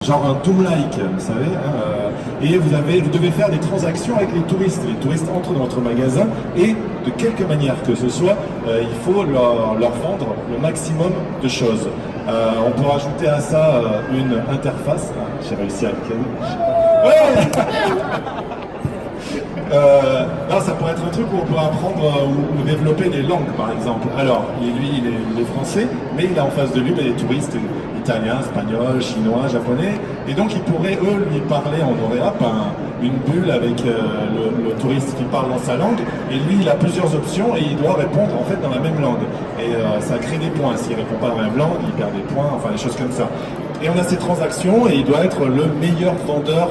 genre un Doom-like, vous savez, hein, et vous devez faire des transactions avec les touristes. Les touristes entrent dans votre magasin et de quelque manière que ce soit, il faut leur vendre le maximum de choses. On peut rajouter à ça une interface. Ah, j'ai réussi à le caler. Ouais. Non, ça pourrait être un truc où on peut apprendre ou développer des langues, par exemple. Alors, lui, il est français, mais il a en face de lui des touristes italiens, espagnols, chinois, japonais, et donc ils pourraient, eux, lui parler en OREAP, une bulle avec le touriste qui parle dans sa langue, et lui, il a plusieurs options, et il doit répondre, en fait, dans la même langue. Et ça crée des points. S'il répond pas dans la même langue, il perd des points, enfin, des choses comme ça. Et on a ces transactions et il doit être le meilleur vendeur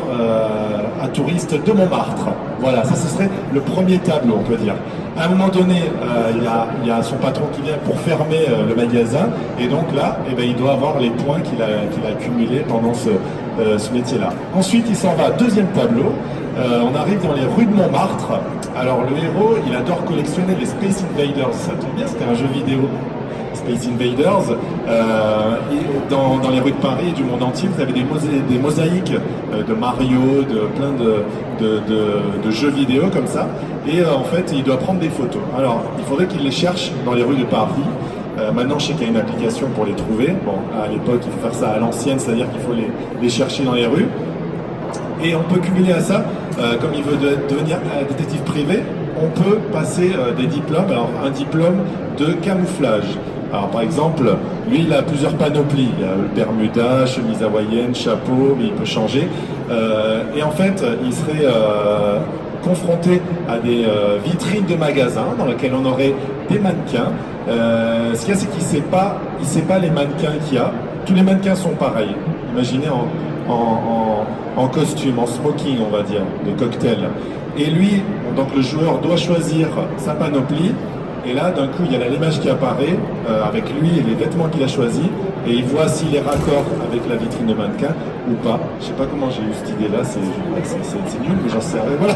à touristes de Montmartre. Voilà, ça ce serait le premier tableau, on peut dire. À un moment donné, il y a son patron qui vient pour fermer le magasin et donc là, eh ben, il doit avoir les points qu'il a accumulés pendant ce métier-là. Ensuite, il s'en va, deuxième tableau. On arrive dans les rues de Montmartre. Alors le héros, il adore collectionner les Space Invaders. Ça tombe bien, c'était un jeu vidéo. Space Invaders, et dans les rues de Paris et du monde entier, vous avez des mosaïques de Mario, de plein de jeux vidéo comme ça, et en fait, il doit prendre des photos. Alors, il faudrait qu'il les cherche dans les rues de Paris. Maintenant, je sais qu'il y a une application pour les trouver. Bon, à l'époque, il faut faire ça à l'ancienne, c'est-à-dire qu'il faut les chercher dans les rues. Et on peut cumuler à ça, comme il veut devenir détective privé, on peut passer des diplômes. Alors, un diplôme de camouflage. Alors par exemple, lui il a plusieurs panoplies, il a le Bermuda, chemise hawaïenne, chapeau, mais il peut changer. Et en fait, il serait confronté à des vitrines de magasins dans lesquelles on aurait des mannequins. Ce qu'il y a, c'est qu'il ne sait pas les mannequins qu'il y a. Tous les mannequins sont pareils. Imaginez en costume, en smoking, on va dire, de cocktail. Et lui, donc le joueur doit choisir sa panoplie. Et là, d'un coup, il y a l'image qui apparaît avec lui et les vêtements qu'il a choisis, et il voit s'il est raccord avec la vitrine de mannequin ou pas. Je sais pas comment j'ai eu cette idée-là, c'est nul, mais j'en sais rien. Voilà.